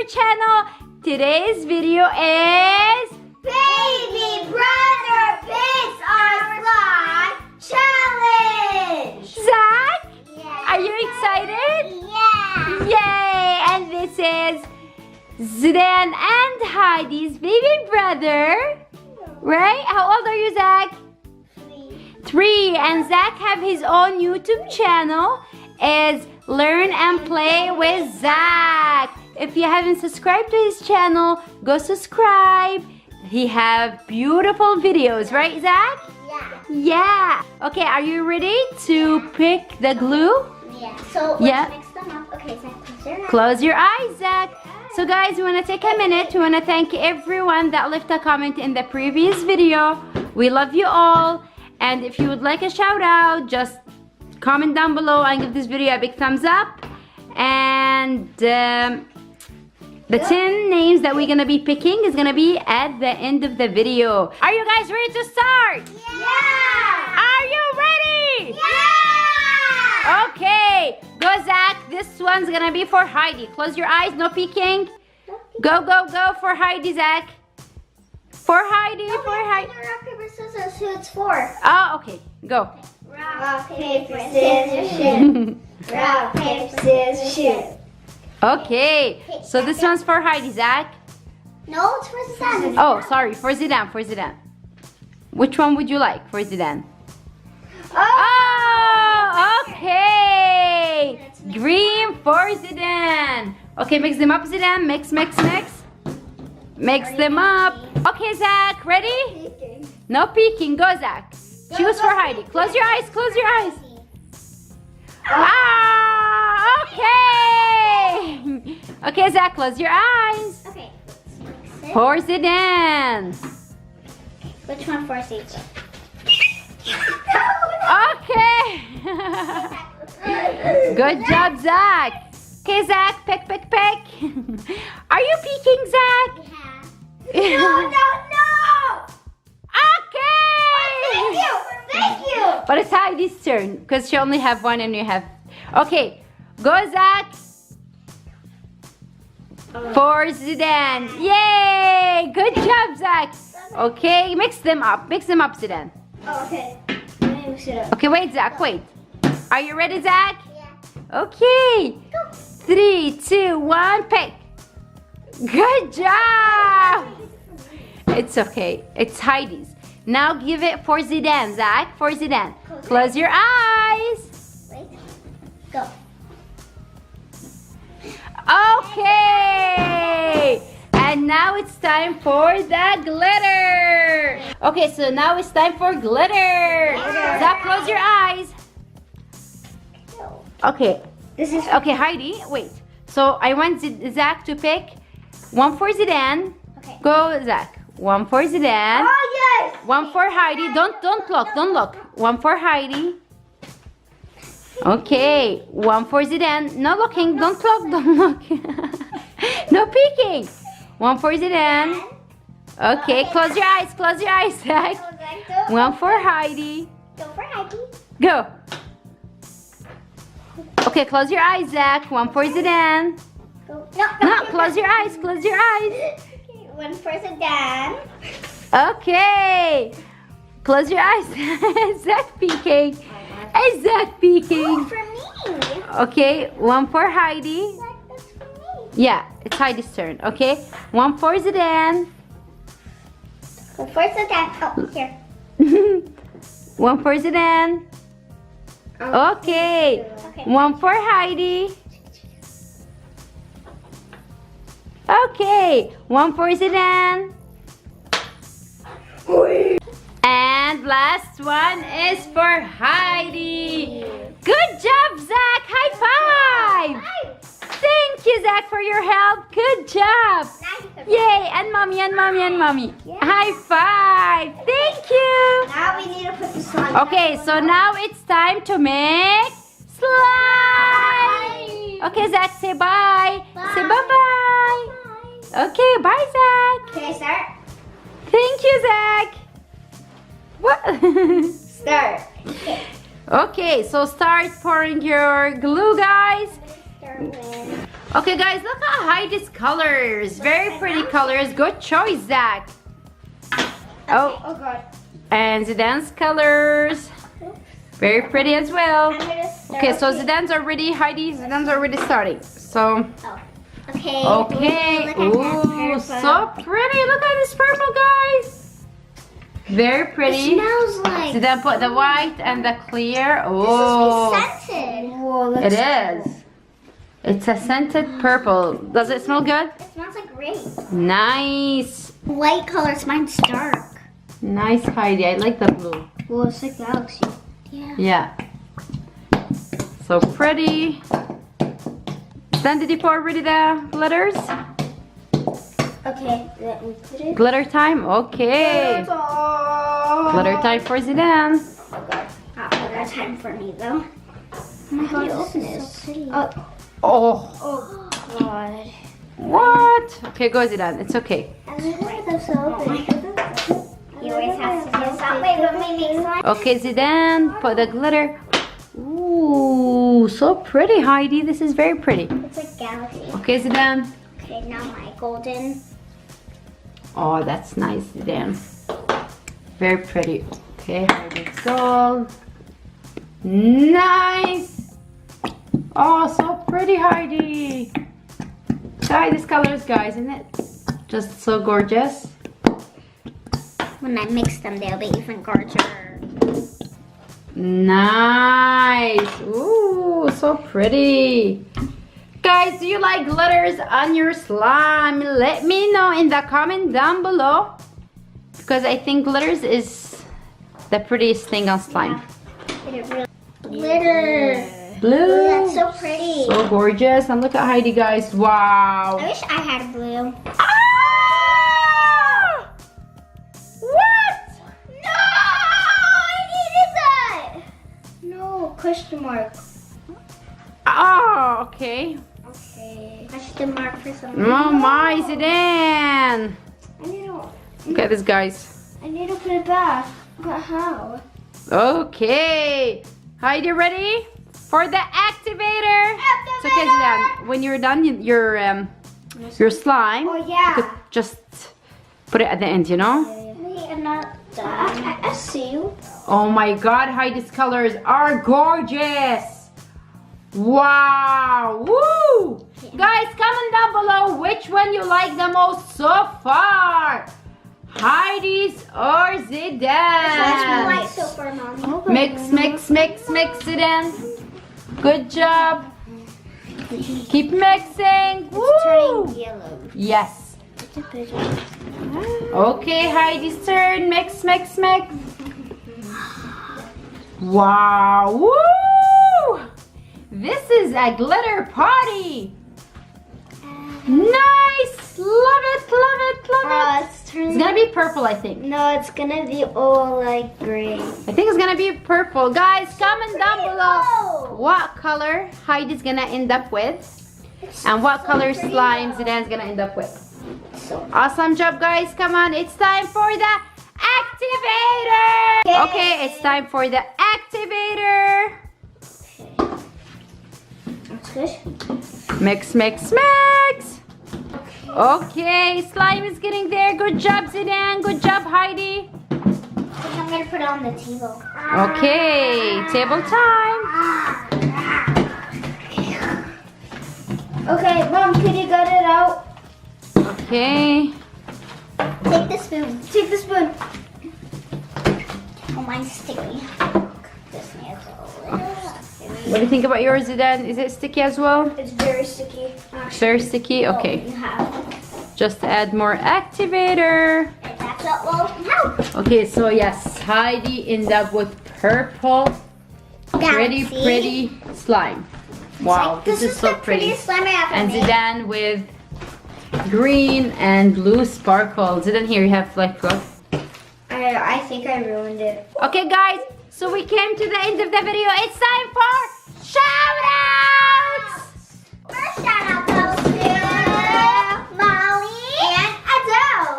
our channel. Today's video is Baby Brother Fix Our Slime Challenge! Zach. Yeah. Are you excited? Yeah! Yay! And this is Zidane and Heidi's baby brother. Right? How old are you, Zach? 3. And Zach have his own YouTube channel. Is Learn and Play with Zach. If you haven't subscribed to his channel, go subscribe. He have beautiful videos, right, Zach? Yeah. Yeah. Okay, are you ready to pick the glue? Yeah. So let's mix them up. Okay, Zach, Close your eyes, Zach. So guys, we want to take a minute. We want to thank everyone that left a comment in the previous video. We love you all. And if you would like a shout out, just comment down below and give this video a big thumbs up. And the 10 names that we're going to be picking is going to be at the end of the video. Are you guys ready to start? Yeah! Are you ready? Yeah! Okay, go Zach. This one's going to be for Heidi. Close your eyes, no peeking. Go, go, go for Heidi, Zach. For Heidi, for Heidi. Rock, paper, scissors, who it's for? Oh, okay, go. Rock, paper, scissors, shoot. Rock, paper, scissors, shoot. Okay, so this one's for Heidi, Zach. No, it's for Zidane. Oh, sorry, for Zidane, for Zidane. Which one would you like for Zidane? Oh, okay. Green for Zidane. Okay, mix them up, Zidane. Mix, mix, mix. Mix them up. Okay, Zach, ready? No peeking. Go, Zach. Choose for Heidi. Close your eyes, close your eyes. Ah, okay. Okay, Zach, close your eyes. Okay. For Zidane. Which one for Zidane? Okay. Good job, Zach. Okay, Zach, pick, pick, pick. Are you peeking, Zach? Yeah. No, no, no. Okay. Thank you. Thank you. But it's Heidi's turn because she only have one and you have. Okay, go, Zach. For Zidane. Yay! Good job, Zach. Okay, mix them up. Mix them up, Zidane. Oh, okay. Let me mix it up. Okay, wait, Zach, wait. Are you ready, Zach? Yeah. Okay. Go. 3, 2, 1, pick. Good job. It's okay. It's Heidi's. Now give it for Zidane, Zach. For Zidane. Close your eyes. Wait. Go. Okay. And now it's time for the glitter. Okay, so now it's time for glitter. Zach, close your eyes. Okay. This is Okay, Heidi, wait. So I want Zach to pick one for Zidane. okay. Go, Zach. One for Zidane. Oh yes. One for Heidi. Don't look. Don't look. One for Heidi. Okay. One for Zidane. No looking. Don't look. Don't look. No peeking. One for Zidane. Okay. Close your eyes. Close your eyes, Zach. One for Heidi. Go for Heidi. Go. Okay. Close your eyes, Zach. One for Zidane. Go. No. Close your eyes. Close your eyes. Okay, one for Zidane. Okay. Close your eyes. Zach peeking. Is Zach peeking? Oh, for me. Okay. One for Heidi. That's for me. Yeah, it's Heidi's turn. Okay. One for Zidane. Go for Zidane. Oh, here. One for Zidane. Okay. Okay. One for Heidi. Okay. One for Zidane. And last one is for Heidi. Good job, Zach. High five. Thank you, Zach, for your help. Good job. Yay. And mommy, and mommy, and mommy. Yeah. High five. Thank you. Now we need to put the slime. Okay, so now it's time to make slime. Okay, Zach, say bye. Bye. Say bye-bye. Okay, bye, Zach. Okay, start. Thank you, Zach. What? Start. Okay. Okay, so start pouring your glue, guys. Start with Okay, guys, look at Heidi's colors. Very pretty colors. Good choice, Zach. Oh, Oh God. and Zidane's colors. Very pretty as well. I'm gonna start. Okay, so Zidane's already, Zidane's already starting. So, Oh. Okay. okay. Ooh, look Ooh, at that so purple. pretty. Look at this purple, guys. Very It pretty. smells like. Zidane put the white and the clear. Oh, This is scented. Whoa, it is. It's a scented purple. Does it smell good? It smells like grape. Nice. Light colors. Mine's dark. Nice, Heidi. I like the blue. Well, it's like galaxy. Yeah. Yeah. So pretty. Then did you pour already the glitters? Okay, let me put it. Glitter time? Okay. Glitter time for Zidane. Oh God. Not glitter time for me though. Oh my God, this is so pretty. Oh. Oh, Oh God. what? Okay, go Zidane. It's okay. You always have to do something. Wait, let me make slime. Okay, Zidane, put the glitter. Ooh, so pretty, Heidi. This is very pretty. It's like galaxy. Okay, Zidane. Okay, now my golden. Oh, that's nice, Zidane. Very pretty. Okay, Heidi's gold. Nice. Oh, so pretty, Heidi. Try these colors, guys, isn't it? Just so gorgeous. When I mix them, they'll be even gorgeous. Nice. Ooh, so pretty. Guys, do you like glitters on your slime? Let me know in the comment down below. Because I think glitters is the prettiest thing on slime. Glitter. Blue. That's so pretty. So gorgeous. And look at Heidi, guys. Wow. I wish I had blue. Ah! What? No! I needed that! No, question mark. Oh, okay. Okay. Question mark for some. Oh my, Zidane. Look at this, guys. I need to put it back. But how? Okay. Heidi, ready for the activator? It's okay, Zidane. When you're done, your slime, Oh you yeah. could just put it at the end, you know? Wait, I'm not done. I see you. Oh my God, Heidi's colors are gorgeous. Wow. Woo! Guys, comment down below which one you like the most so far. Heidi's or Zidane's? White so far, Mommy. Mix, mix, mix, mix it in. Good job. Keep mixing. It's Woo! turning yellow. Yes. Okay, Heidi's turn. Mix, mix, mix. Wow. Woo! This is a glitter party. Nice. Love it, love it, love it. It's turning. It's gonna be purple, I think. No, it's gonna be all like gray. I think it's gonna be purple. Guys, comment down below what color Heidi's gonna end up with and what color slime Zidane's gonna end up with. Awesome job, guys. Come on, it's time for the activator. Okay, it's time for the activator. That's good. Mix, mix, mix. Okay, slime is getting there. Good job, Zidane. Good job, Heidi. I'm gonna put it on the table. Okay, table time. Okay, Mom, can you get it out? Okay. Take the spoon. Take the spoon. Oh, mine's sticky. This needs a little. What do you think about yours, Zidane? Is it sticky as well? It's very sticky. Actually. Very sticky? Okay. You have. Just add more activator. And that's what will help. Okay, so yes, Heidi ended up with purple, pretty, Galaxy. pretty slime. Wow, Like, this is so the pretty. prettiest slime I ever And made. Zidane with green and blue sparkle. Zidane, here you have like look. I think I ruined it. Okay, guys, so we came to the end of the video. It's time for shout-outs! First shout out goes to Molly and Adele.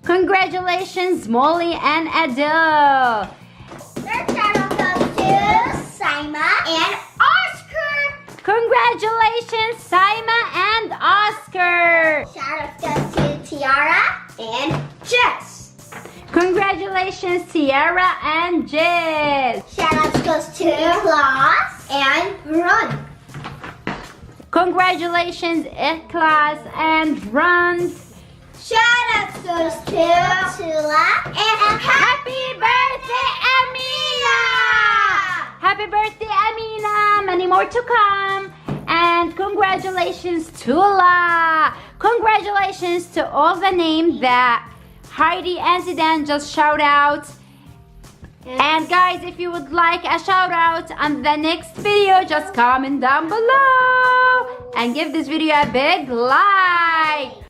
Congratulations, Molly and Adele. Third shout out goes to Saima and Oscar. Congratulations, Saima and Oscar. Shout out goes to Tiara and Jess. Congratulations, Tiara and Jess. Shout out goes to Claus and Ron. Congratulations, Class and Ron. Shout out goes to Tula and Happy birthday, Amina! Happy birthday, Amina! Many more to come. And congratulations, Tula! Congratulations to all the names that Heidi and Zidane just shout out. And guys, if you would like a shout out on the next video, just comment down below and give this video a big like.